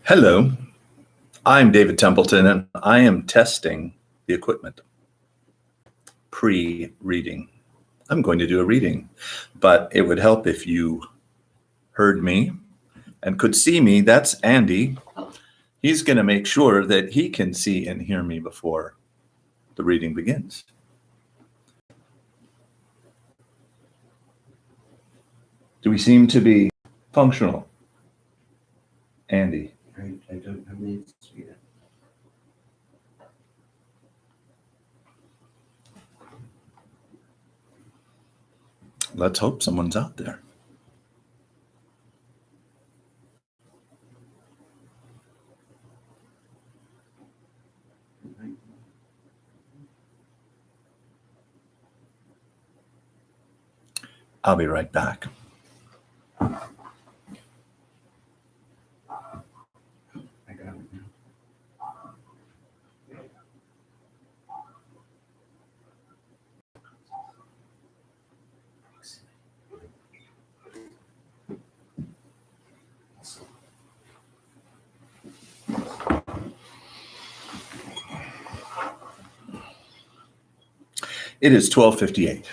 Hello, I'm David Templeton, and I am testing the equipment. Pre-reading. I'm going to do a reading, but it would help if you heard me and could see me. That's Andy. He's going to make sure that he can see and hear me before the reading begins. Do we seem to be functional, Andy? I don't have the answers yet. Let's hope someone's out there. I'll be right back. I got it now. It is 12:58.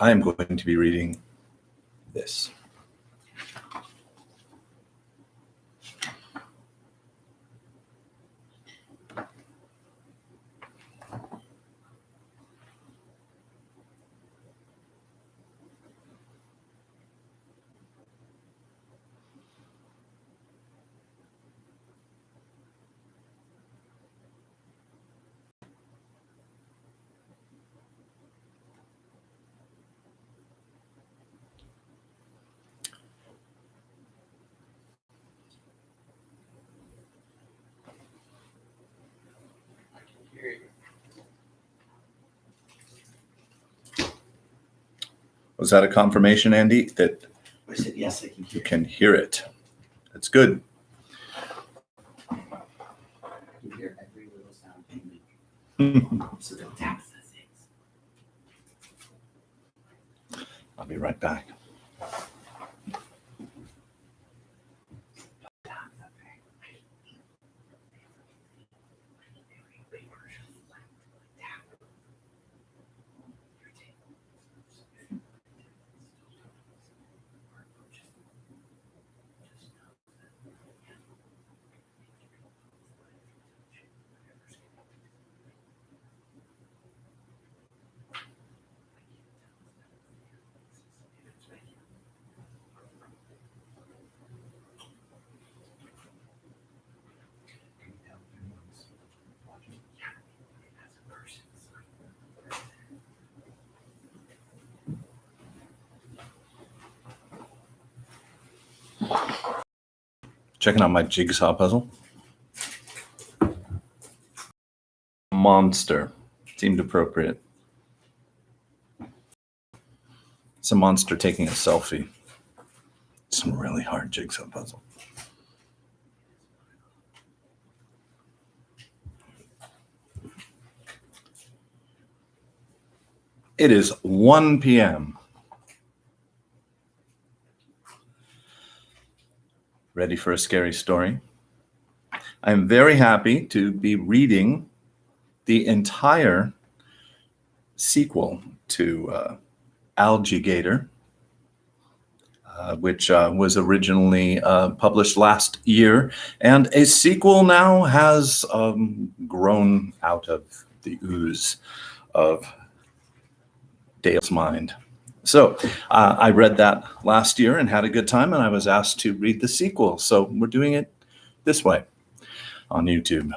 I am going to be reading this. Was that a confirmation, Andy, that I said, yes, I can you hear. can hear it? That's good. I can hear every little sound you make. So don't tap the things. I'll be right back. Checking out my jigsaw puzzle. Monster. Seemed appropriate. It's a monster taking a selfie. Some really hard jigsaw puzzle. It is 1 p.m. Ready for a scary story? I'm very happy to be reading the entire sequel to AlgaeGator, which was originally published last year, and a sequel now has grown out of the ooze of Dale's mind. So I read that last year and had a good time, and I was asked to read the sequel. So we're doing it this way on YouTube.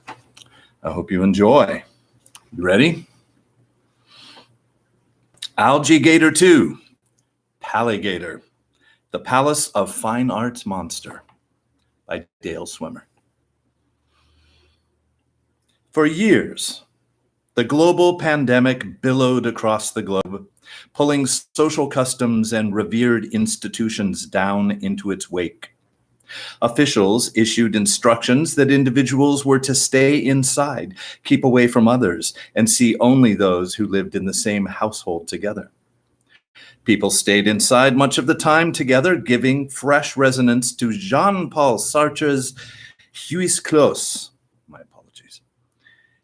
I hope you enjoy. You ready? AlgaeGator II, AlgaeGator, The Palace of Fine Arts Monster by Dale Swimmer. For years, the global pandemic billowed across the globe, pulling social customs and revered institutions down into its wake. Officials issued instructions that individuals were to stay inside, keep away from others, and see only those who lived in the same household together. People stayed inside much of the time together, giving fresh resonance to Jean-Paul Sartre's Huis Clos. My apologies.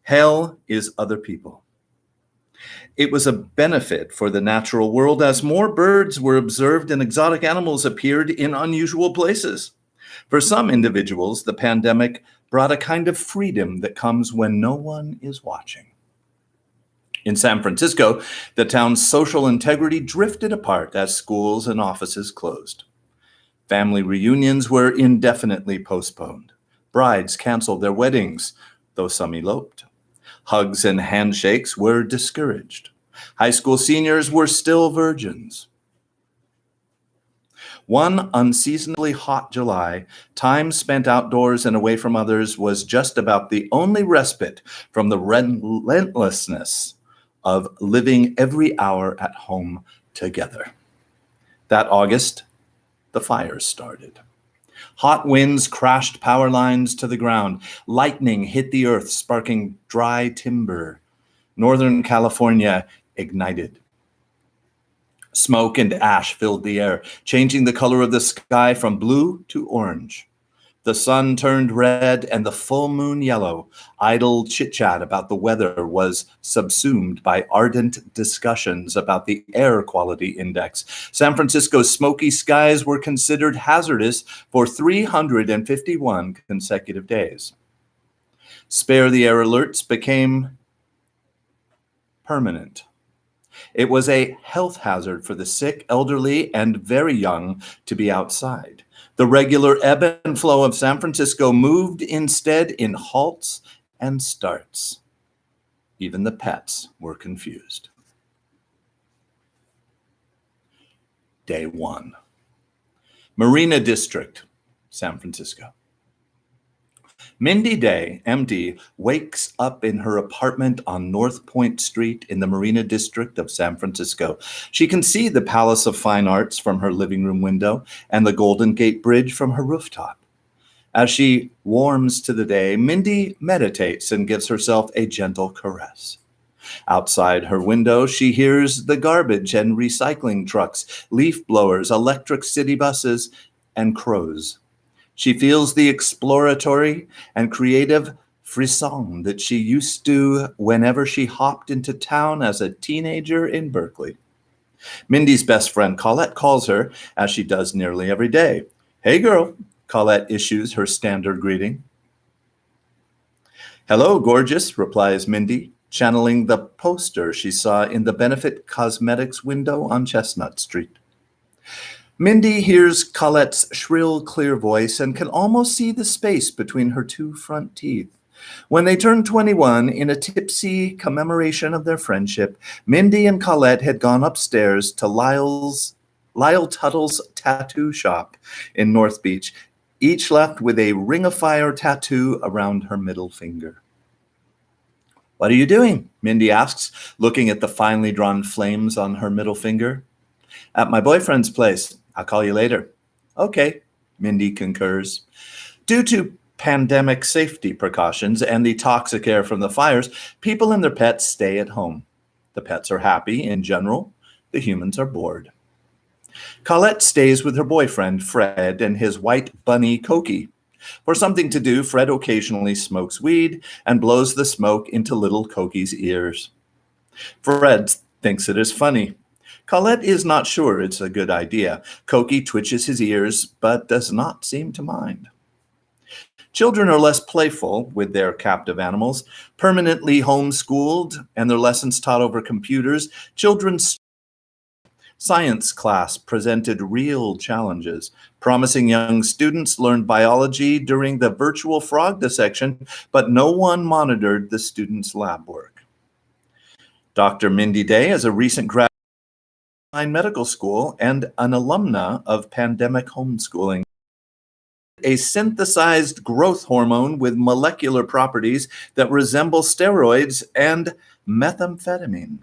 Hell is other people. It was a benefit for the natural world as more birds were observed and exotic animals appeared in unusual places. For some individuals, the pandemic brought a kind of freedom that comes when no one is watching. In San Francisco, the town's social integrity drifted apart as schools and offices closed. Family reunions were indefinitely postponed. Brides canceled their weddings, though some eloped. Hugs and handshakes were discouraged. High school seniors were still virgins. One unseasonably hot July, time spent outdoors and away from others was just about the only respite from the relentlessness of living every hour at home together. That August, the fires started. Hot winds crashed power lines to the ground. Lightning hit the earth, sparking dry timber. Northern California ignited. Smoke and ash filled the air, changing the color of the sky from blue to orange. The sun turned red and the full moon yellow. Idle chit-chat about the weather was subsumed by ardent discussions about the air quality index. San Francisco's smoky skies were considered hazardous for 351 consecutive days. Spare the air alerts became permanent. It was a health hazard for the sick, elderly, and very young to be outside. The regular ebb and flow of San Francisco moved instead in halts and starts. Even the pets were confused. Day 1. Marina District, San Francisco. Mindy Day, MD, wakes up in her apartment on North Point Street in the Marina District of San Francisco. She can see the Palace of Fine Arts from her living room window and the Golden Gate Bridge from her rooftop. As she warms to the day, Mindy meditates and gives herself a gentle caress. Outside her window, she hears the garbage and recycling trucks, leaf blowers, electric city buses, and crows. She feels the exploratory and creative frisson that she used to whenever she hopped into town as a teenager in Berkeley. Mindy's best friend Colette calls her, as she does nearly every day. "Hey girl," Colette issues her standard greeting. "Hello, gorgeous," replies Mindy, channeling the poster she saw in the Benefit Cosmetics window on Chestnut Street. Mindy hears Colette's shrill, clear voice and can almost see the space between her two front teeth. When they turned 21, in a tipsy commemoration of their friendship, Mindy and Colette had gone upstairs to Lyle Tuttle's tattoo shop in North Beach, each left with a ring of fire tattoo around her middle finger. "What are you doing?" Mindy asks, looking at the finely drawn flames on her middle finger. "At my boyfriend's place. I'll call you later." "Okay," Mindy concurs. Due to pandemic safety precautions and the toxic air from the fires, people and their pets stay at home. The pets are happy in general. The humans are bored. Colette stays with her boyfriend, Fred, and his white bunny, Cokie. For something to do, Fred occasionally smokes weed and blows the smoke into little Cokie's ears. Fred thinks it is funny. Colette is not sure it's a good idea. Cokie twitches his ears, but does not seem to mind. Children are less playful with their captive animals. Permanently homeschooled and their lessons taught over computers, children's science class presented real challenges. Promising young students learned biology during the virtual frog dissection, but no one monitored the students' lab work. Dr. Mindy Day is a recent graduate medical school and an alumna of pandemic homeschooling. A synthesized growth hormone with molecular properties that resemble steroids and methamphetamine.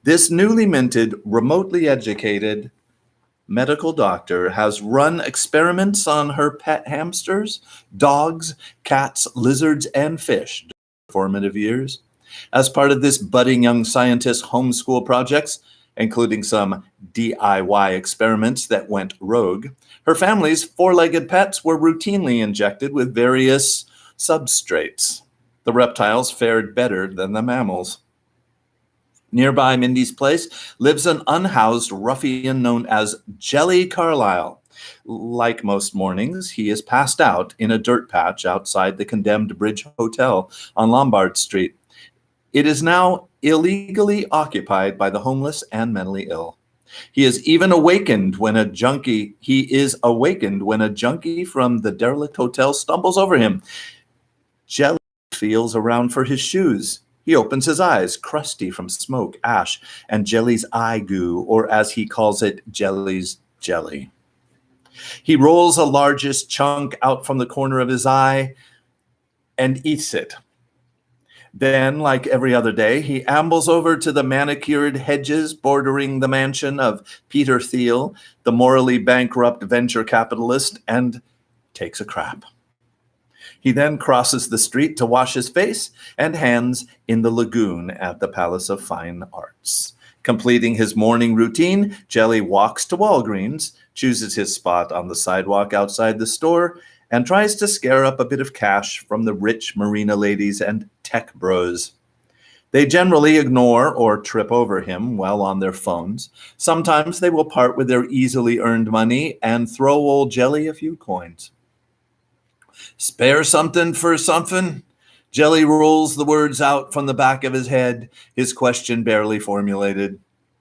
This newly minted, remotely educated medical doctor has run experiments on her pet hamsters, dogs, cats, lizards, and fish during formative years. As part of this budding young scientist homeschool projects, including some DIY experiments that went rogue. Her family's four-legged pets were routinely injected with various substrates. The reptiles fared better than the mammals. Nearby Mindy's place lives an unhoused ruffian known as Jelly Carlisle. Like most mornings, he is passed out in a dirt patch outside the condemned Bridge Hotel on Lombard Street. It is now illegally occupied by the homeless and mentally ill. He is awakened when a junkie from the derelict hotel stumbles over him. Jelly feels around for his shoes. He opens his eyes, crusty from smoke, ash, and Jelly's eye goo, or as he calls it, Jelly's jelly. He rolls a largest chunk out from the corner of his eye and eats it. Then, like every other day, he ambles over to the manicured hedges bordering the mansion of Peter Thiel, the morally bankrupt venture capitalist, and takes a crap. He then crosses the street to wash his face and hands in the lagoon at the Palace of Fine Arts. Completing his morning routine, Jelly walks to Walgreens, chooses his spot on the sidewalk outside the store, and tries to scare up a bit of cash from the rich marina ladies and tech bros. They generally ignore or trip over him while on their phones. Sometimes they will part with their easily earned money and throw old Jelly a few coins. Spare something for something? Jelly rolls the words out from the back of his head, his question barely formulated.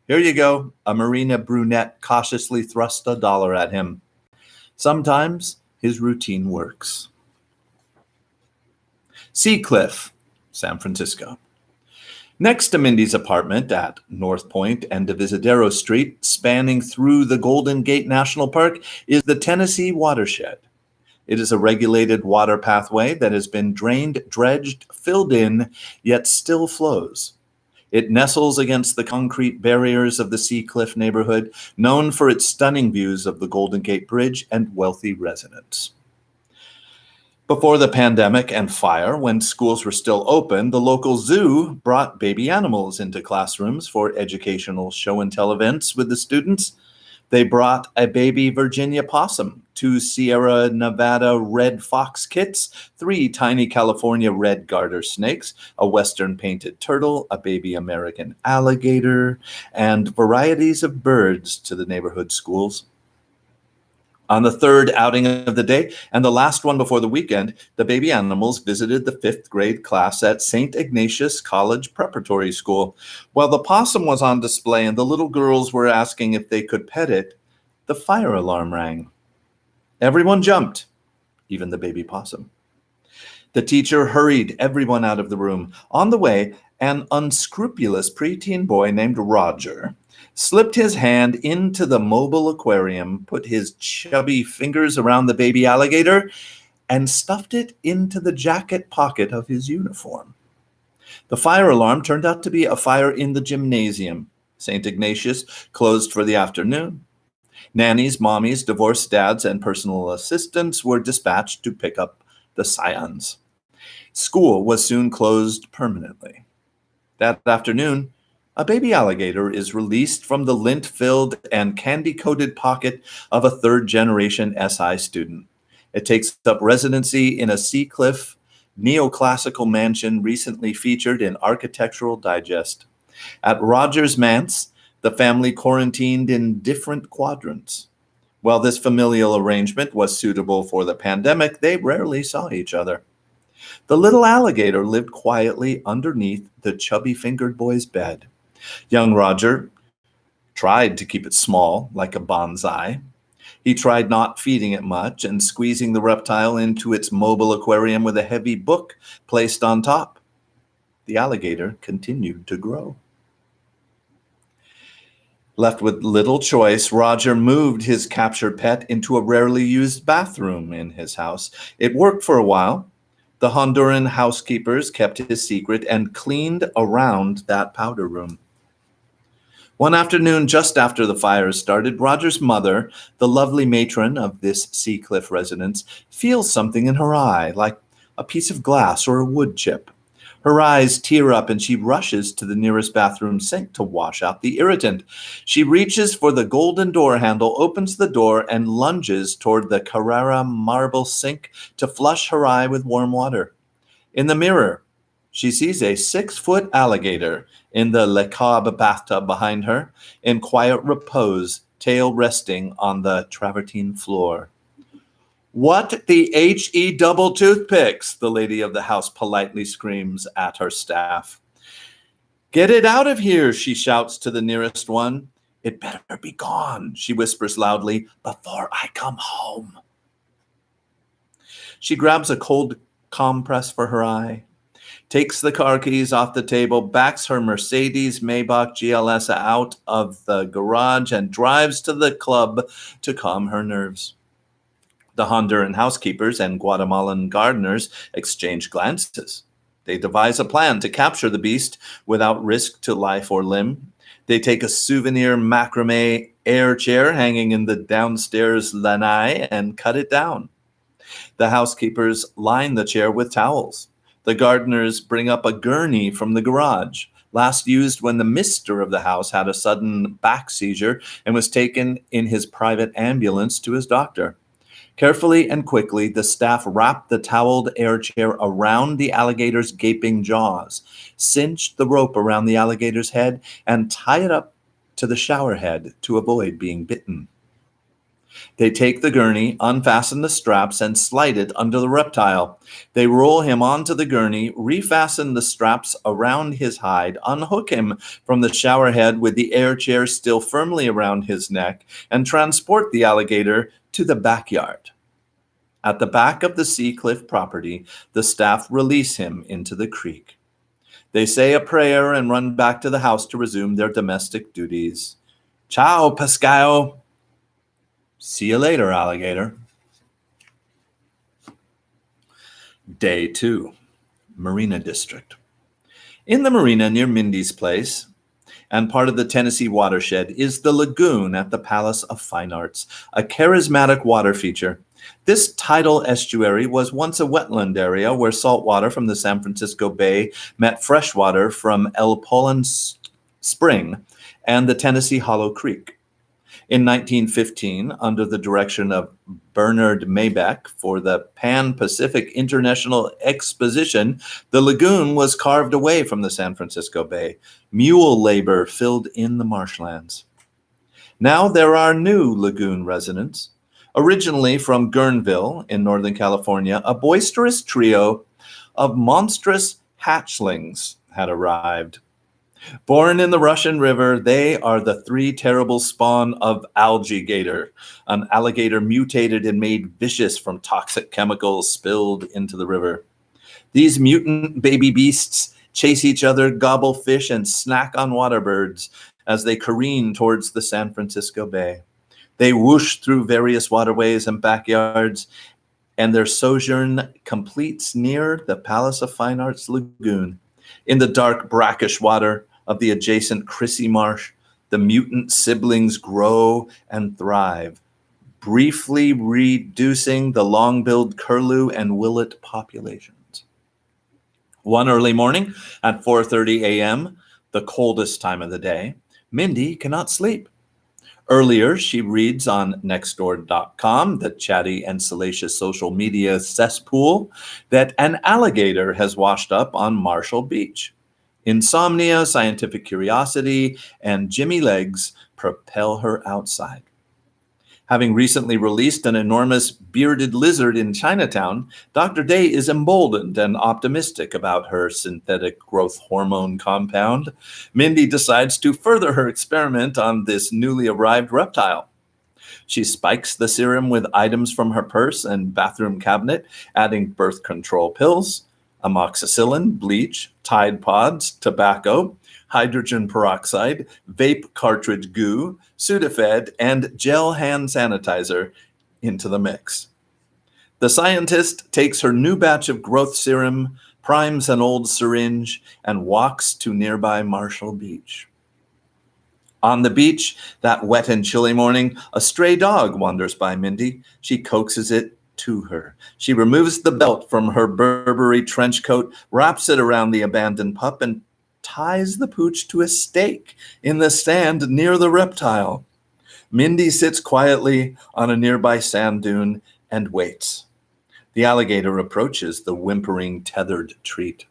Here you go. A marina brunette cautiously thrusts $1 at him. Sometimes his routine works. Seacliff, San Francisco. Next to Mindy's apartment at North Point and Divisadero Street, spanning through the Golden Gate National Park, is the Tennessee Watershed. It is a regulated water pathway that has been drained, dredged, filled in, yet still flows. It nestles against the concrete barriers of the Seacliff neighborhood, known for its stunning views of the Golden Gate Bridge and wealthy residents. Before the pandemic and fire, when schools were still open, the local zoo brought baby animals into classrooms for educational show and tell events with the students. They brought a baby Virginia possum, 2 Sierra Nevada red fox kits, 3 tiny California red garter snakes, a western painted turtle, a baby American alligator, and varieties of birds to the neighborhood schools. On the third outing of the day, and the last one before the weekend, the baby animals visited the 5th grade class at St. Ignatius College Preparatory School. While the possum was on display and the little girls were asking if they could pet it, the fire alarm rang. Everyone jumped, even the baby possum. The teacher hurried everyone out of the room. On the way, an unscrupulous preteen boy named Roger slipped his hand into the mobile aquarium, put his chubby fingers around the baby alligator, and stuffed it into the jacket pocket of his uniform. The fire alarm turned out to be a fire in the gymnasium. St. Ignatius closed for the afternoon. Nannies, mommies, divorced dads, and personal assistants were dispatched to pick up the scions. School was soon closed permanently. That afternoon, a baby alligator is released from the lint-filled and candy-coated pocket of a third-generation SI student. It takes up residency in a Seacliff neoclassical mansion recently featured in Architectural Digest. At Rogers Manse, the family quarantined in different quadrants. While this familial arrangement was suitable for the pandemic, they rarely saw each other. The little alligator lived quietly underneath the chubby-fingered boy's bed. Young Roger tried to keep it small, like a bonsai. He tried not feeding it much and squeezing the reptile into its mobile aquarium with a heavy book placed on top. The alligator continued to grow. Left with little choice, Roger moved his captured pet into a rarely used bathroom in his house. It worked for a while. The Honduran housekeepers kept his secret and cleaned around that powder room. One afternoon, just after the fire started, Roger's mother, the lovely matron of this Seacliff residence, feels something in her eye, like a piece of glass or a wood chip. Her eyes tear up and she rushes to the nearest bathroom sink to wash out the irritant. She reaches for the golden door handle, opens the door, and lunges toward the Carrara marble sink to flush her eye with warm water. In the mirror, she sees a 6-foot alligator in the Le Cobb bathtub behind her, in quiet repose, tail resting on the travertine floor. "What the H-E double toothpicks?" the lady of the house politely screams at her staff. "Get it out of here," she shouts to the nearest one. "It better be gone," she whispers loudly, "before I come home." She grabs a cold compress for her eye, takes the car keys off the table, backs her Mercedes Maybach GLS out of the garage, and drives to the club to calm her nerves. The Honduran housekeepers and Guatemalan gardeners exchange glances. They devise a plan to capture the beast without risk to life or limb. They take a souvenir macrame air chair hanging in the downstairs lanai and cut it down. The housekeepers line the chair with towels. The gardeners bring up a gurney from the garage, last used when the mister of the house had a sudden back seizure and was taken in his private ambulance to his doctor. Carefully and quickly, the staff wrapped the toweled air chair around the alligator's gaping jaws, cinched the rope around the alligator's head, and tie it up to the shower head to avoid being bitten. They take the gurney, unfasten the straps, and slide it under the reptile. They roll him onto the gurney, refasten the straps around his hide, unhook him from the shower head with the air chair still firmly around his neck, and transport the alligator to the backyard. At the back of the Sea Cliff property, the staff release him into the creek. They say a prayer and run back to the house to resume their domestic duties. Ciao, Pascal. See you later, alligator. Day 2, Marina District. In the marina near Mindy's place, and part of the Tennessee watershed, is the lagoon at the Palace of Fine Arts, a charismatic water feature. This tidal estuary was once a wetland area where salt water from the San Francisco Bay met fresh water from El Pollan Spring and the Tennessee Hollow Creek. In 1915, under the direction of Bernard Maybeck for the Pan-Pacific International Exposition, the lagoon was carved away from the San Francisco Bay. Mule labor filled in the marshlands. Now there are new lagoon residents. Originally from Guerneville in Northern California, a boisterous trio of monstrous hatchlings had arrived. Born in the Russian River, they are the 3 terrible spawn of AlgaeGator, an alligator mutated and made vicious from toxic chemicals spilled into the river. These mutant baby beasts chase each other, gobble fish, and snack on water birds as they careen towards the San Francisco Bay. They whoosh through various waterways and backyards, and their sojourn completes near the Palace of Fine Arts Lagoon. In the dark, brackish water of the adjacent Crissy Marsh, the mutant siblings grow and thrive, briefly reducing the long-billed curlew and willet populations. One early morning at 4:30 a.m., the coldest time of the day, Mindy cannot sleep. Earlier, she reads on Nextdoor.com, the chatty and salacious social media cesspool, that an alligator has washed up on Marshall Beach. Insomnia, scientific curiosity, and Jimmy legs propel her outside. Having recently released an enormous bearded lizard in Chinatown, Dr. Day is emboldened and optimistic about her synthetic growth hormone compound. Mindy decides to further her experiment on this newly arrived reptile. She spikes the serum with items from her purse and bathroom cabinet, adding birth control pills, amoxicillin, bleach, Tide Pods, tobacco, hydrogen peroxide, vape cartridge goo, Sudafed, and gel hand sanitizer into the mix. The scientist takes her new batch of growth serum, primes an old syringe, and walks to nearby Marshall Beach. On the beach, that wet and chilly morning, a stray dog wanders by Mindy. She coaxes it to her. She removes the belt from her Burberry trench coat, wraps it around the abandoned pup, and ties the pooch to a stake in the sand near the reptile. Mindy sits quietly on a nearby sand dune and waits. The alligator approaches the whimpering, tethered treat.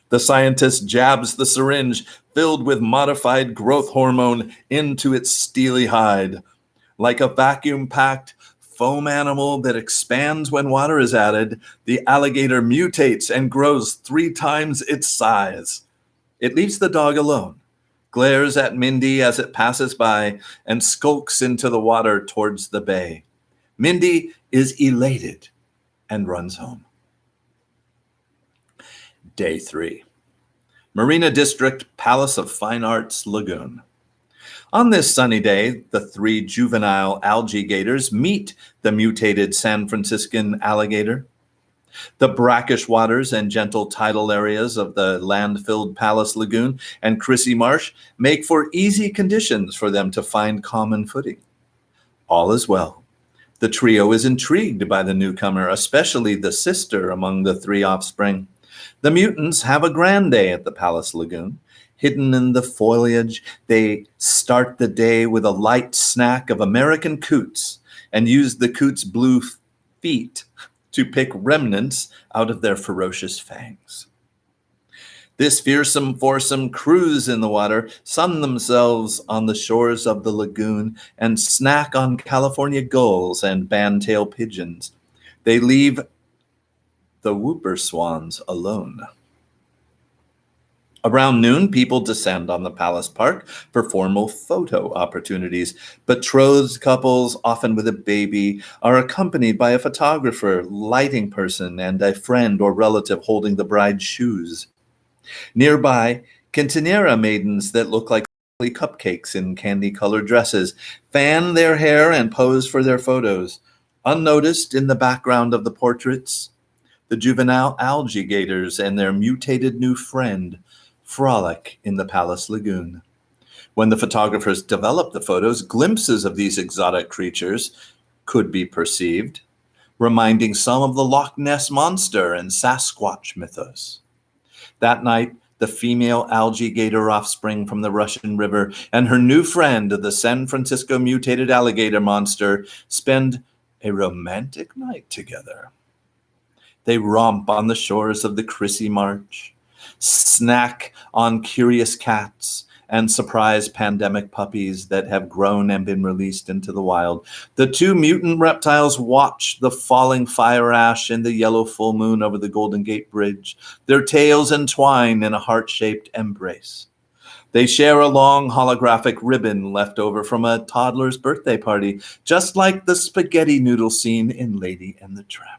The scientist jabs the syringe filled with modified growth hormone into its steely hide. Like a vacuum-packed foam animal that expands when water is added, the alligator mutates and grows 3 times its size. It leaves the dog alone, glares at Mindy as it passes by, and skulks into the water towards the bay. Mindy is elated and runs home. Day 3. Marina District, Palace of Fine Arts, Lagoon. On this sunny day, the 3 juvenile AlgaeGators meet the mutated San Franciscan alligator. The brackish waters and gentle tidal areas of the land-filled Palace Lagoon and Crissy Marsh make for easy conditions for them to find common footing. All is well. The trio is intrigued by the newcomer, especially the sister among the 3 offspring. The mutants have a grand day at the Palace Lagoon. Hidden in the foliage, they start the day with a light snack of American coots and use the coots' blue feet to pick remnants out of their ferocious fangs. This fearsome foursome cruise in the water, sun themselves on the shores of the lagoon, and snack on California gulls and band-tail pigeons. They leave the whooper swans alone. Around noon, people descend on the Palace Park for formal photo opportunities. Betrothed couples, often with a baby, are accompanied by a photographer, lighting person, and a friend or relative holding the bride's shoes. Nearby, quinceañera maidens that look like cupcakes in candy-colored dresses fan their hair and pose for their photos. Unnoticed in the background of the portraits, the juvenile alligators and their mutated new friend frolic in the Palace Lagoon. When the photographers develop the photos, glimpses of these exotic creatures could be perceived, reminding some of the Loch Ness Monster and Sasquatch mythos. That night, the female AlgaeGator offspring from the Russian River and her new friend, the San Francisco mutated alligator monster, spend a romantic night together. They romp on the shores of the Crissy Marsh, snack on curious cats, and surprise pandemic puppies that have grown and been released into the wild. The 2 mutant reptiles watch the falling fire ash in the yellow full moon over the Golden Gate Bridge, their tails entwined in a heart-shaped embrace. They share a long holographic ribbon left over from a toddler's birthday party, just like the spaghetti noodle scene in Lady and the Tramp.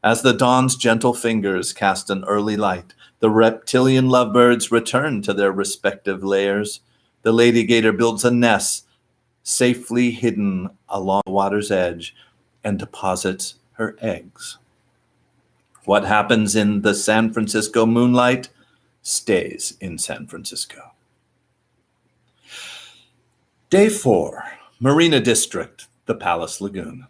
As the dawn's gentle fingers cast an early light, the reptilian lovebirds return to their respective lairs. The lady gator builds a nest safely hidden along the water's edge and deposits her eggs. What happens in the San Francisco moonlight stays in San Francisco. Day 4, Marina District, the Palace Lagoon.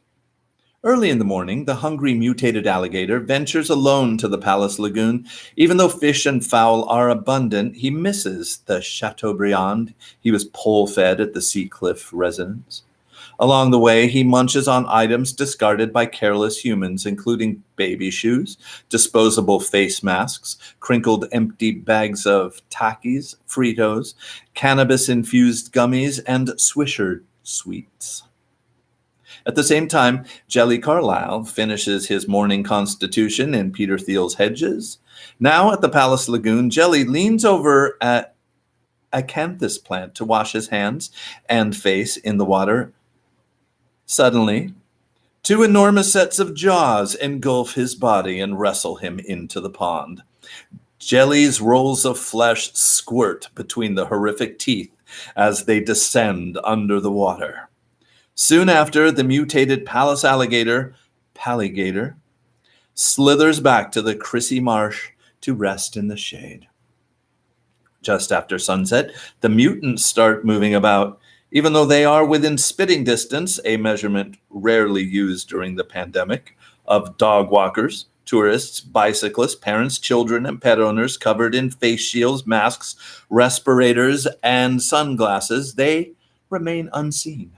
Early in the morning, the hungry mutated alligator ventures alone to the Palace Lagoon. Even though fish and fowl are abundant, he misses the Chateaubriand he was pole-fed at the Seacliff residence. Along the way, he munches on items discarded by careless humans, including baby shoes, disposable face masks, crinkled empty bags of Takis, Fritos, cannabis-infused gummies, and Swisher sweets. At the same time, Jelly Carlisle finishes his morning constitution in Peter Thiel's hedges. Now at the Palace Lagoon, Jelly leans over at a acanthus plant to wash his hands and face in the water. Suddenly, 2 enormous sets of jaws engulf his body and wrestle him into the pond. Jelly's rolls of flesh squirt between the horrific teeth as they descend under the water. Soon after, the mutated palace alligator, Palligator, slithers back to the Crissy Marsh to rest in the shade. Just after sunset, the mutants start moving about. Even though they are within spitting distance, a measurement rarely used during the pandemic, of dog walkers, tourists, bicyclists, parents, children, and pet owners covered in face shields, masks, respirators, and sunglasses, they remain unseen.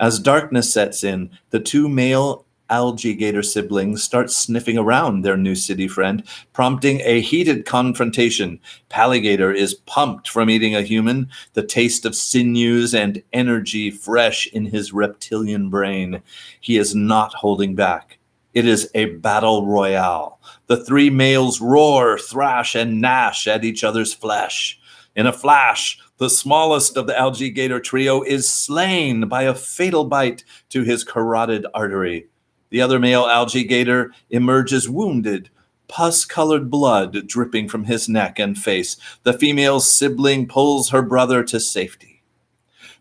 As darkness sets in, the two male AlgaeGator siblings start sniffing around their new city friend, prompting a heated confrontation. Paligator is pumped from eating a human, the taste of sinews and energy fresh in his reptilian brain. He is not holding back. It is a battle royale. The three males roar, thrash, and gnash at each other's flesh. In a flash, the smallest of the AlgaeGator trio is slain by a fatal bite to his carotid artery. The other male AlgaeGator emerges wounded, pus-colored blood dripping from his neck and face. The female sibling pulls her brother to safety.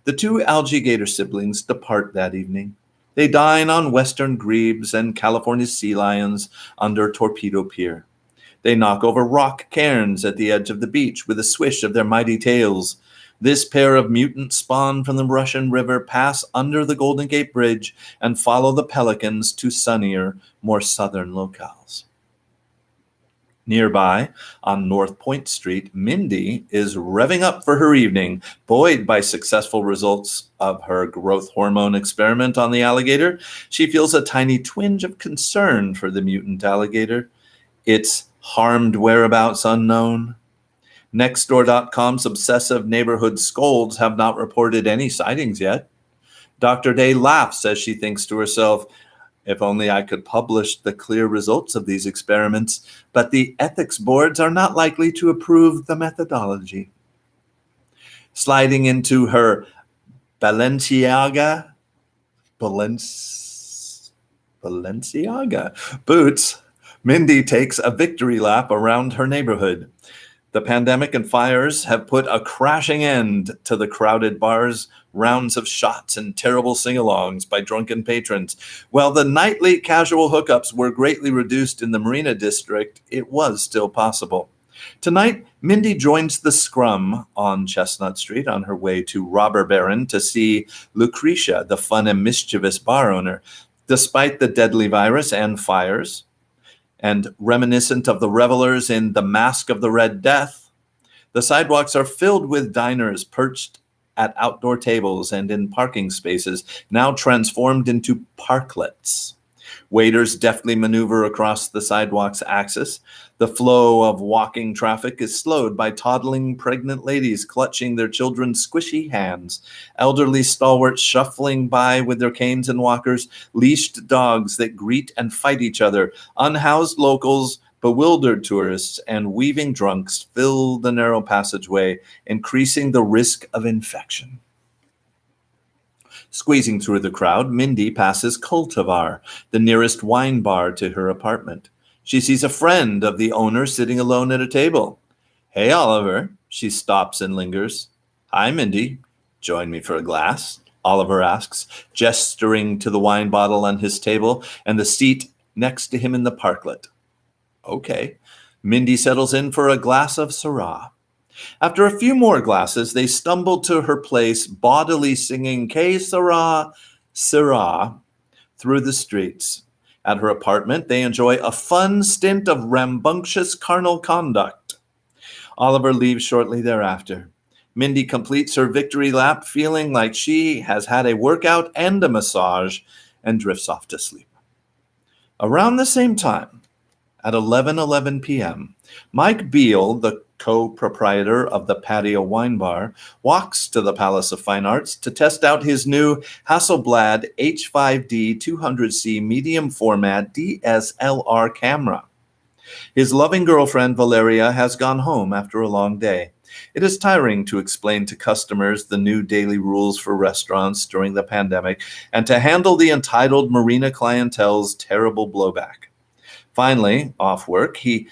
The two AlgaeGator siblings depart that evening. They dine on western grebes and California sea lions under Torpedo Pier. They knock over rock cairns at the edge of the beach with a swish of their mighty tails. This pair of mutants spawned from the Russian River pass under the Golden Gate Bridge and follow the pelicans to sunnier, more southern locales. Nearby, on North Point Street, Mindy is revving up for her evening, buoyed by successful results of her growth hormone experiment on the alligator. She feels a tiny twinge of concern for the mutant alligator. Its harmed whereabouts unknown. Nextdoor.com's obsessive neighborhood scolds have not reported any sightings yet. Dr. Day laughs as she thinks to herself, if only I could publish the clear results of these experiments, but the ethics boards are not likely to approve the methodology. Sliding into her Balenciaga boots, Mindy takes a victory lap around her neighborhood. The pandemic and fires have put a crashing end to the crowded bars, rounds of shots, and terrible sing-alongs by drunken patrons. While the nightly casual hookups were greatly reduced in the Marina District, it was still possible. Tonight, Mindy joins the scrum on Chestnut Street on her way to Robber Baron to see Lucretia, the fun and mischievous bar owner. Despite the deadly virus and fires, and reminiscent of the revelers in The Mask of the Red Death, the sidewalks are filled with diners perched at outdoor tables and in parking spaces, now transformed into parklets. Waiters deftly maneuver across the sidewalk's axis. The flow of walking traffic is slowed by toddling pregnant ladies clutching their children's squishy hands, elderly stalwarts shuffling by with their canes and walkers, leashed dogs that greet and fight each other, unhoused locals, bewildered tourists, and weaving drunks fill the narrow passageway, increasing the risk of infection. Squeezing through the crowd, Mindy passes Cultivar, the nearest wine bar to her apartment. She sees a friend of the owner sitting alone at a table. Hey, Oliver. She stops and lingers. Hi, Mindy. Join me for a glass? Oliver asks, gesturing to the wine bottle on his table and the seat next to him in the parklet. Okay. Mindy settles in for a glass of Syrah. After a few more glasses, they stumble to her place, bodily singing Que Sera, Sera through the streets. At her apartment, they enjoy a fun stint of rambunctious carnal conduct. Oliver leaves shortly thereafter. Mindy completes her victory lap, feeling like she has had a workout and a massage, and drifts off to sleep. Around the same time, at 11:11 p.m., Mike Beal, the co-proprietor of the Patio Wine Bar, walks to the Palace of Fine Arts to test out his new Hasselblad H5D 200C medium format DSLR camera. His loving girlfriend, Valeria, has gone home after a long day. It is tiring to explain to customers the new daily rules for restaurants during the pandemic and to handle the entitled Marina clientele's terrible blowback. Finally, off work, he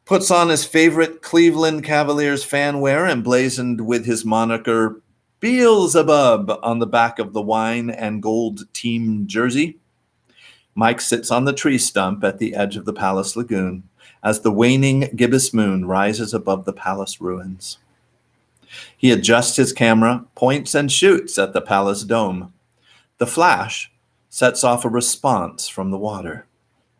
puts on his favorite Cleveland Cavaliers fan wear emblazoned with his moniker Beelzebub on the back of the wine and gold team jersey. Mike sits on the tree stump at the edge of the palace lagoon as the waning gibbous moon rises above the palace ruins. He adjusts his camera, points and shoots at the palace dome. The flash sets off a response from the water.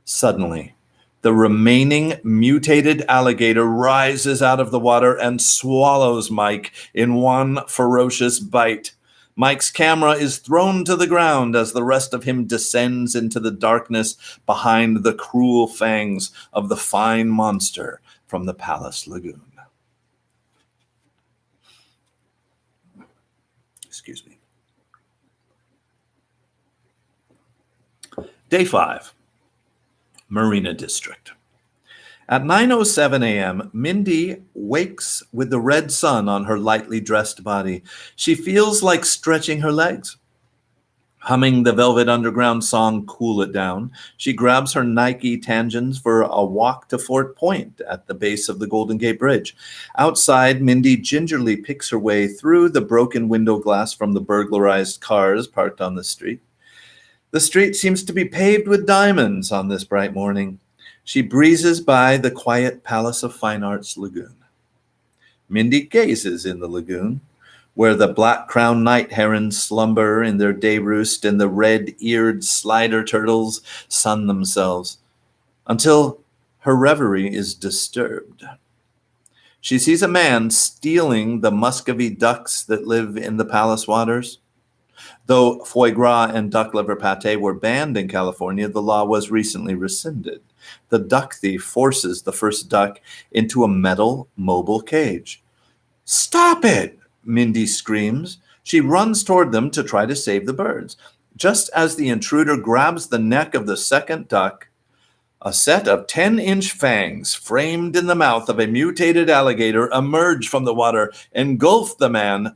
Suddenly, the remaining mutated alligator rises out of the water and swallows Mike in one ferocious bite. Mike's camera is thrown to the ground as the rest of him descends into the darkness behind the cruel fangs of the fine monster from the Palace Lagoon. Excuse me. Day 5, Marina District. At 9:07 a.m., Mindy wakes with the red sun on her lightly dressed body. She feels like stretching her legs. Humming the Velvet Underground song, Cool It Down, she grabs her Nike Tangens for a walk to Fort Point at the base of the Golden Gate Bridge. Outside, Mindy gingerly picks her way through the broken window glass from the burglarized cars parked on the street. The street seems to be paved with diamonds on this bright morning. She breezes by the quiet Palace of Fine Arts Lagoon. Mindy gazes in the lagoon, where the black-crowned night herons slumber in their day roost and the red-eared slider turtles sun themselves, until her reverie is disturbed. She sees a man stealing the Muscovy ducks that live in the palace waters. Though foie gras and duck liver pate were banned in California, the law was recently rescinded. The duck thief forces the first duck into a metal mobile cage. "Stop it!" Mindy screams. She runs toward them to try to save the birds. Just as the intruder grabs the neck of the second duck, a set of 10-inch fangs framed in the mouth of a mutated alligator emerge from the water, engulf the man,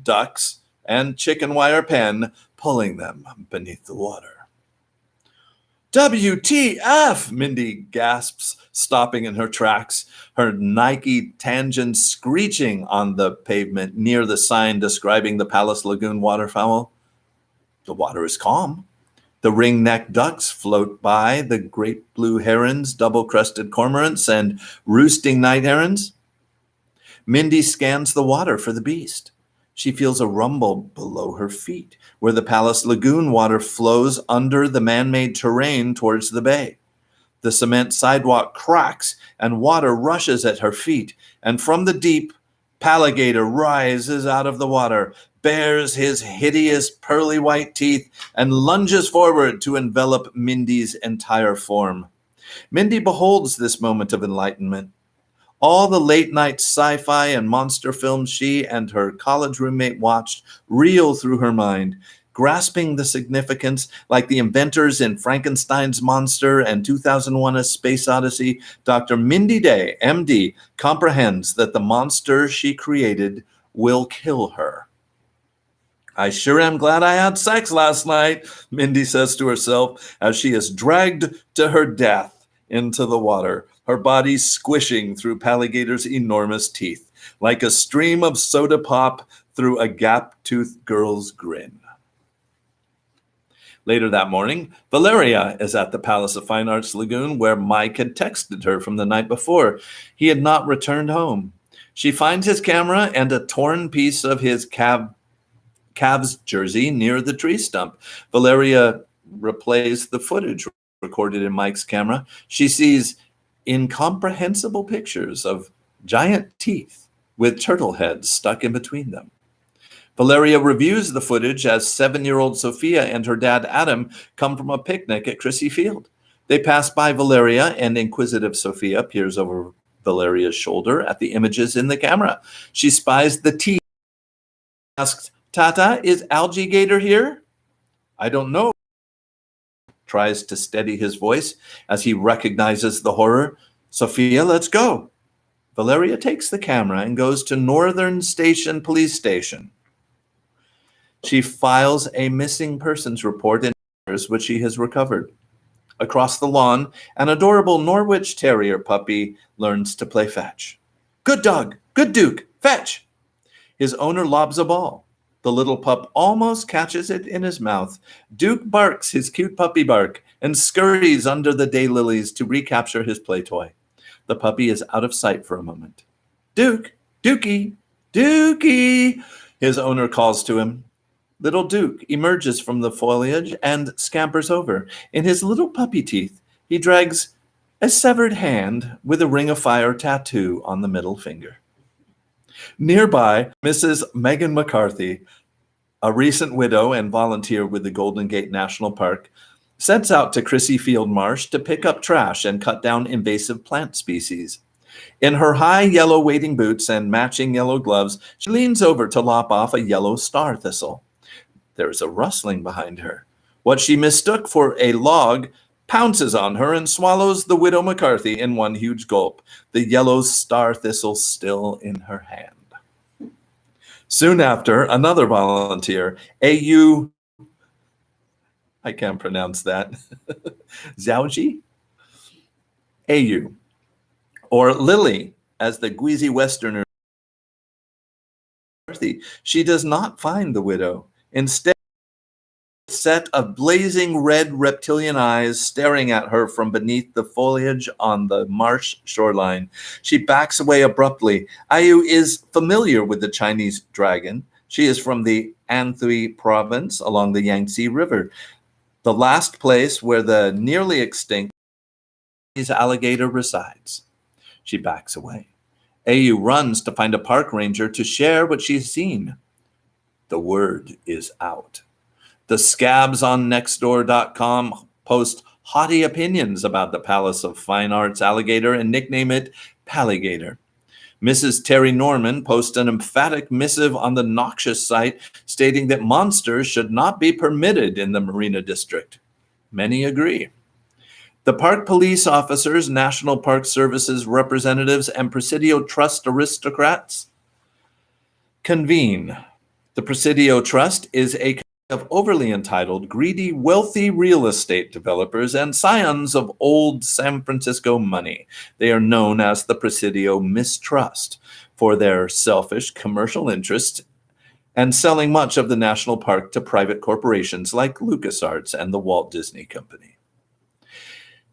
ducks, and chicken wire pen, pulling them beneath the water. "WTF!" Mindy gasps, stopping in her tracks, her Nike Tangens screeching on the pavement near the sign describing the Palace Lagoon waterfowl. The water is calm. The ring-necked ducks float by, the great blue herons, double-crested cormorants, and roosting night herons. Mindy scans the water for the beast. She feels a rumble below her feet, where the Palace Lagoon water flows under the man-made terrain towards the bay. The cement sidewalk cracks and water rushes at her feet, and from the deep, Paligator rises out of the water, bares his hideous pearly white teeth, and lunges forward to envelop Mindy's entire form. Mindy beholds this moment of enlightenment. All the late-night sci-fi and monster films she and her college roommate watched reel through her mind, grasping the significance like the inventors in Frankenstein's Monster and 2001: A Space Odyssey. Dr. Mindy Day, MD, comprehends that the monster she created will kill her. "I sure am glad I had sex last night," Mindy says to herself as she is dragged to her death into the water, her body squishing through Paligator's enormous teeth, like a stream of soda pop through a gap-toothed girl's grin. Later that morning, Valeria is at the Palace of Fine Arts Lagoon, where Mike had texted her from the night before. He had not returned home. She finds his camera and a torn piece of his Cavs jersey near the tree stump. Valeria replays the footage recorded in Mike's camera. She sees incomprehensible pictures of giant teeth with turtle heads stuck in between them. Valeria reviews the footage as 7-year-old Sophia and her dad Adam come from a picnic at Crissy Field. They pass by Valeria, and inquisitive Sophia peers over Valeria's shoulder at the images in the camera. She spies the teeth and asks, "Tata, is AlgaeGator here?" "I don't know," tries to steady his voice as he recognizes the horror. "Sophia, let's go." Valeria takes the camera and goes to Northern Station Police Station. She files a missing persons report in which she has recovered. Across the lawn, an adorable Norwich Terrier puppy learns to play fetch. "Good dog, good Duke, fetch!" His owner lobs a ball. The little pup almost catches it in his mouth. Duke barks his cute puppy bark and scurries under the daylilies to recapture his play toy. The puppy is out of sight for a moment. "Duke, Dookie!" Dookie, his owner calls to him. Little Duke emerges from the foliage and scampers over. In his little puppy teeth, he drags a severed hand with a ring of fire tattoo on the middle finger. Nearby, Mrs. Megan McCarthy, a recent widow and volunteer with the Golden Gate National Park, sets out to Crissy Field Marsh to pick up trash and cut down invasive plant species. In her high yellow wading boots and matching yellow gloves, she leans over to lop off a yellow star thistle. There is a rustling behind her. What she mistook for a log pounces on her and swallows the widow McCarthy in one huge gulp, the yellow star thistle still in her hand. Soon after, another volunteer, A.U. I can't pronounce that. Zhaoji? A.U. Or Lily, as the Guizi Westerner. She does not find the widow. Instead, a set of blazing red reptilian eyes staring at her from beneath the foliage on the marsh shoreline. She backs away abruptly. Ayu is familiar with the Chinese dragon. She is from the Anthui province along the Yangtze River, the last place where the nearly extinct alligator resides. She backs away. Ayu runs to find a park ranger to share what she's seen. The word is out. The scabs on nextdoor.com post haughty opinions about the Palace of Fine Arts alligator and nickname it Palligator. Mrs. Terry Norman posts an emphatic missive on the noxious site stating that monsters should not be permitted in the Marina District. Many agree. The park police officers, National Park Services representatives, and Presidio Trust aristocrats convene. The Presidio Trust is a company of overly entitled, greedy, wealthy real estate developers and scions of old San Francisco money. They are known as the Presidio Mistrust for their selfish commercial interests and selling much of the national park to private corporations like LucasArts and the Walt Disney Company.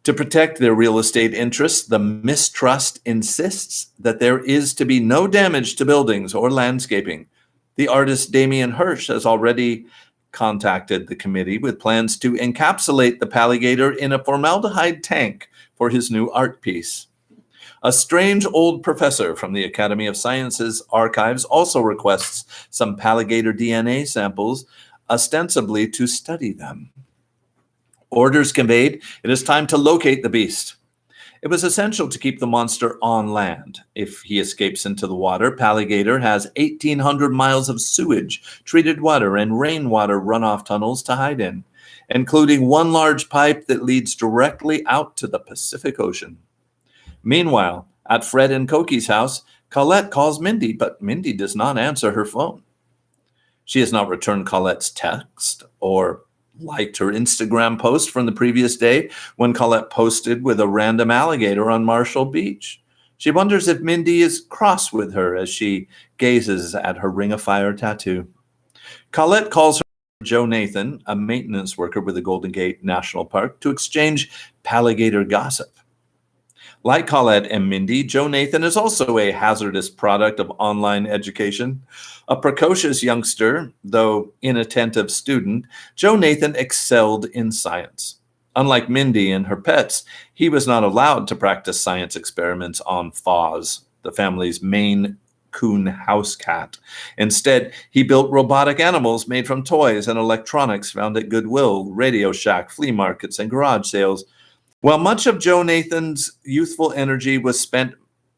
To protect their real estate interests, the Mistrust insists that there is to be no damage to buildings or landscaping. The artist Damien Hirsch has already contacted the committee with plans to encapsulate the Palligator in a formaldehyde tank for his new art piece. A strange old professor from the Academy of Sciences archives also requests some Palligator DNA samples, ostensibly to study them. Orders conveyed, it is time to locate the beast. It was essential to keep the monster on land. If he escapes into the water, Palligator has 1,800 miles of sewage, treated water, and rainwater runoff tunnels to hide in, including one large pipe that leads directly out to the Pacific Ocean. Meanwhile, at Fred and Coki's house, Colette calls Mindy, but Mindy does not answer her phone. She has not returned Colette's text or liked her Instagram post from the previous day when Colette posted with a random alligator on Marshall Beach. She wonders if Mindy is cross with her as she gazes at her Ring of Fire tattoo. Colette calls her Joe Nathan, a maintenance worker with the Golden Gate National Park, to exchange Palligator gossip. Like Colette and Mindy, Joe Nathan is also a hazardous product of online education. A precocious youngster, though inattentive student, Joe Nathan excelled in science. Unlike Mindy and her pets, he was not allowed to practice science experiments on Foz, the family's Maine Coon house cat. Instead, he built robotic animals made from toys and electronics found at Goodwill, Radio Shack, flea markets, and garage sales. While much of Joe Nathan's youthful energy was spent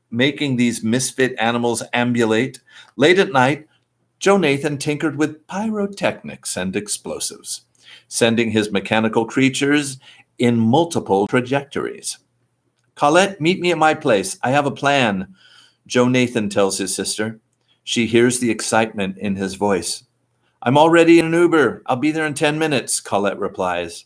making these misfit animals ambulate, late at night, Joe Nathan tinkered with pyrotechnics and explosives, sending his mechanical creatures in multiple trajectories. Colette, meet me at my place. I have a plan, Joe Nathan tells his sister. She hears the excitement in his voice. I'm already in an Uber. I'll be there in 10 minutes, Colette replies.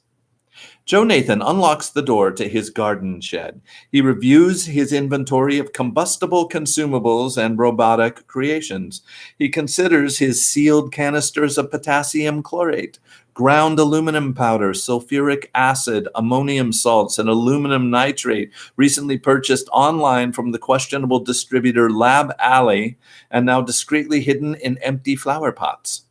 Joe Nathan unlocks the door to his garden shed. He reviews his inventory of combustible consumables and robotic creations. He considers his sealed canisters of potassium chlorate, ground aluminum powder, sulfuric acid, ammonium salts, and aluminum nitrate, recently purchased online from the questionable distributor Lab Alley and now discreetly hidden in empty flower pots.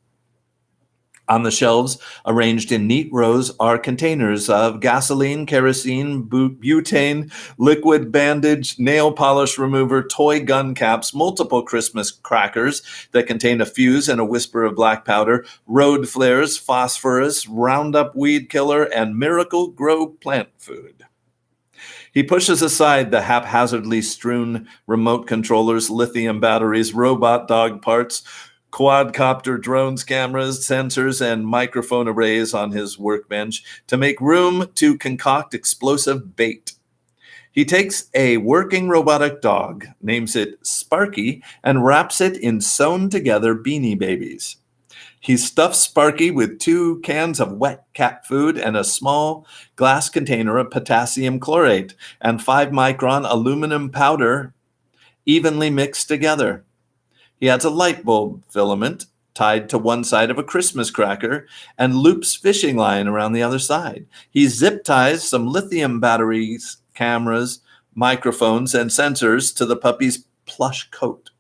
On the shelves, arranged in neat rows, are containers of gasoline, kerosene, butane, liquid bandage, nail polish remover, toy gun caps, multiple Christmas crackers that contain a fuse and a whisper of black powder, road flares, phosphorus, Roundup weed killer, and Miracle Grow plant food. He pushes aside the haphazardly strewn remote controllers, lithium batteries, robot dog parts, quadcopter drones, cameras, sensors, and microphone arrays on his workbench to make room to concoct explosive bait. He takes a working robotic dog, names it Sparky, and wraps it in sewn together Beanie Babies. He stuffs Sparky with 2 cans of wet cat food and a small glass container of potassium chlorate and 5-micron aluminum powder evenly mixed together. He adds a light bulb filament tied to one side of a Christmas cracker and loops fishing line around the other side. He zip ties some lithium batteries, cameras, microphones, and sensors to the puppy's plush coat.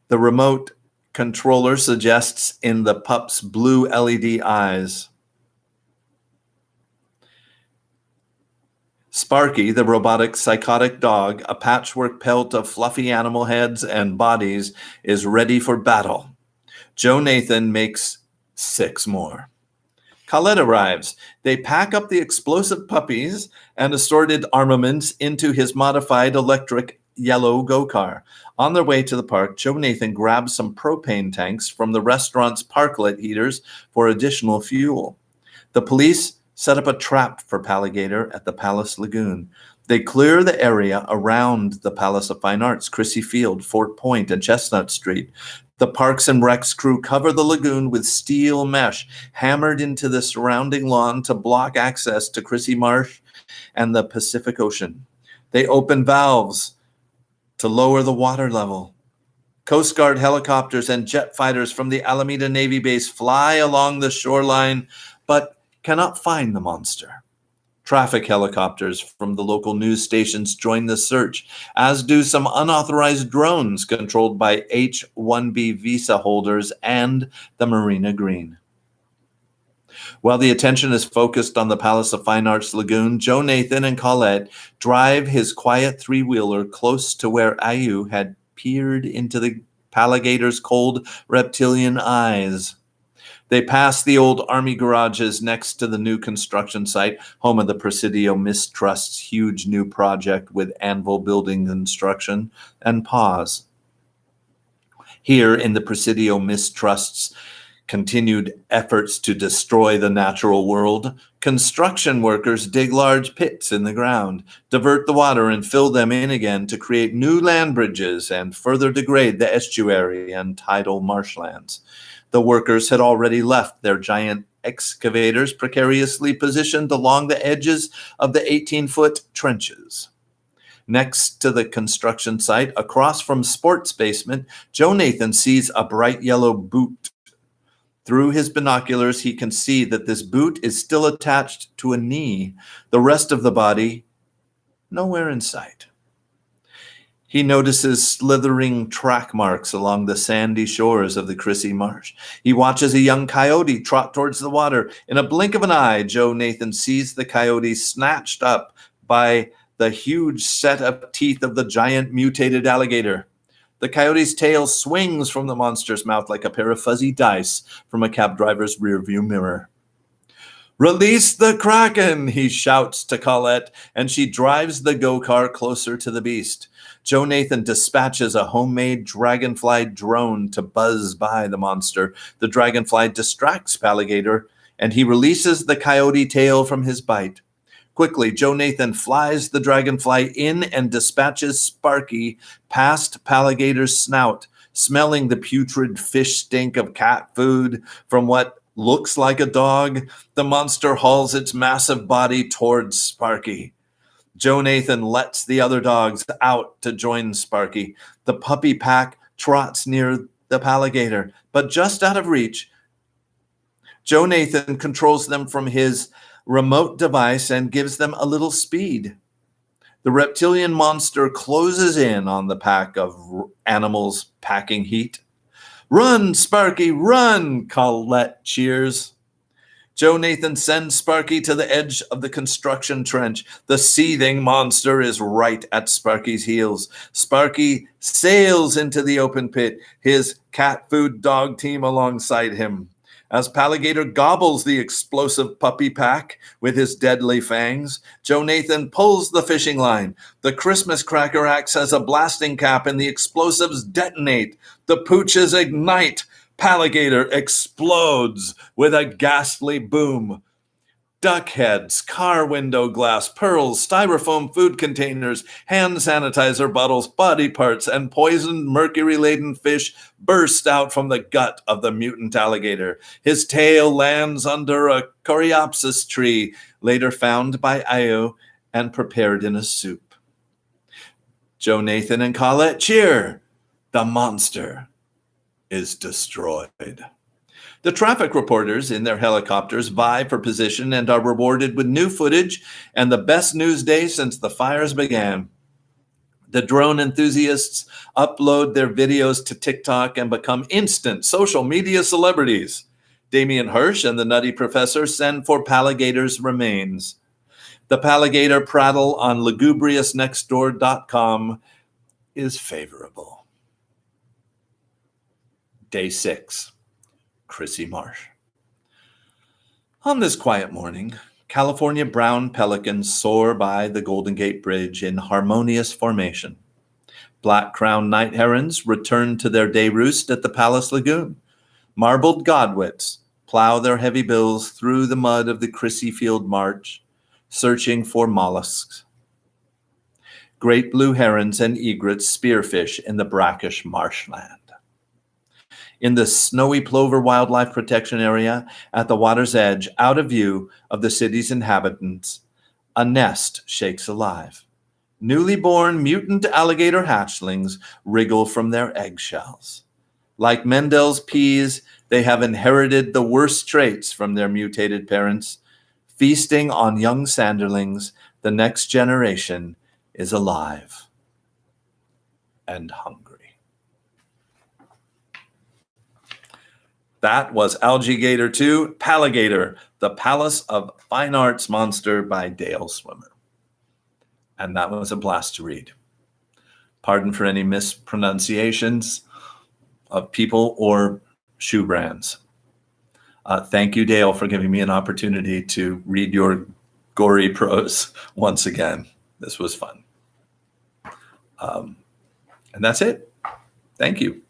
The remote controller suggests in the pup's blue LED eyes. Sparky, the robotic psychotic dog, a patchwork pelt of fluffy animal heads and bodies, is ready for battle. Joe Nathan makes 6 more. Colette arrives. They pack up the explosive puppies and assorted armaments into his modified electric yellow go-car. On their way to the park, Joe Nathan grabs some propane tanks from the restaurant's parklet heaters for additional fuel. The police set up a trap for AlgaeGator at the Palace Lagoon. They clear the area around the Palace of Fine Arts, Chrissy Field, Fort Point, and Chestnut Street. The Parks and Recs crew cover the lagoon with steel mesh hammered into the surrounding lawn to block access to Chrissy Marsh and the Pacific Ocean. They open valves to lower the water level. Coast Guard helicopters and jet fighters from the Alameda Navy Base fly along the shoreline, but cannot find the monster. Traffic helicopters from the local news stations join the search, as do some unauthorized drones controlled by H-1B visa holders and the Marina Green. While the attention is focused on the Palace of Fine Arts Lagoon, Joe Nathan and Colette drive his quiet 3-wheeler close to where Ayu had peered into the AlgaeGator's cold reptilian eyes. They pass the old army garages next to the new construction site, home of the Presidio Mistrust's huge new project with Anvil Building Construction, and pause. Here in the Presidio Mistrust's continued efforts to destroy the natural world, construction workers dig large pits in the ground, divert the water and fill them in again to create new land bridges and further degrade the estuary and tidal marshlands. The workers had already left their giant excavators precariously positioned along the edges of the 18-foot trenches. Next to the construction site, across from Sports Basement, Joe Nathan sees a bright yellow boot. Through his binoculars, he can see that this boot is still attached to a knee. The rest of the body, nowhere in sight. He notices slithering track marks along the sandy shores of the Chrissy Marsh. He watches a young coyote trot towards the water. In a blink of an eye, Joe Nathan sees the coyote snatched up by the huge set of teeth of the giant mutated alligator. The coyote's tail swings from the monster's mouth like a pair of fuzzy dice from a cab driver's rearview mirror. "Release the Kraken!" he shouts to Colette, and she drives the go-car closer to the beast. Joe Nathan dispatches a homemade dragonfly drone to buzz by the monster. The dragonfly distracts AlgaeGator, and he releases the coyote tail from his bite. Quickly, Joe Nathan flies the dragonfly in and dispatches Sparky past AlgaeGator's snout, smelling the putrid fish stink of cat food from what looks like a dog. The monster hauls its massive body towards Sparky. Joe Nathan lets the other dogs out to join Sparky. The puppy pack trots near the AlgaeGator, but just out of reach. Joe Nathan controls them from his remote device and gives them a little speed. The reptilian monster closes in on the pack of animals packing heat. "Run, Sparky, run!" Colette cheers. Joe Nathan sends Sparky to the edge of the construction trench. The seething monster is right at Sparky's heels. Sparky sails into the open pit, his cat food dog team alongside him. As AlgaeGator gobbles the explosive puppy pack with his deadly fangs, Joe Nathan pulls the fishing line. The Christmas cracker acts as a blasting cap and the explosives detonate. The pooches ignite. AlgaeGator explodes with a ghastly boom. Duck heads, car window glass, pearls, styrofoam food containers, hand sanitizer bottles, body parts, and poisoned mercury-laden fish burst out from the gut of the mutant alligator. His tail lands under a coreopsis tree, later found by Io and prepared in a soup. Joe Nathan and Colette cheer. The monster is destroyed. The traffic reporters in their helicopters vie for position and are rewarded with new footage and the best news day since the fires began. The drone enthusiasts upload their videos to TikTok and become instant social media celebrities. Damien Hirsch and the Nutty Professor send for AlgaeGator's remains. The AlgaeGator prattle on lugubriousnextdoor.com is favorable. Day 6. Chrissy Marsh. On this quiet morning, California brown pelicans soar by the Golden Gate Bridge in harmonious formation. Black-crowned night herons return to their day roost at the Palace Lagoon. Marbled godwits plow their heavy bills through the mud of the Chrissy Field March, searching for mollusks. Great blue herons and egrets spearfish in the brackish marshland. In the Snowy Plover Wildlife Protection Area at the water's edge, out of view of the city's inhabitants, a nest shakes alive. Newly born mutant alligator hatchlings wriggle from their eggshells. Like Mendel's peas, they have inherited the worst traits from their mutated parents. Feasting on young sanderlings, the next generation is alive and hungry. That was AlgaeGator II, AlgaeGator, the Palace of Fine Arts Monster by Dale Swimmer. And that was a blast to read. Pardon for any mispronunciations of people or shoe brands. Thank you, Dale, for giving me an opportunity to read your gory prose once again. This was fun. And that's it. Thank you.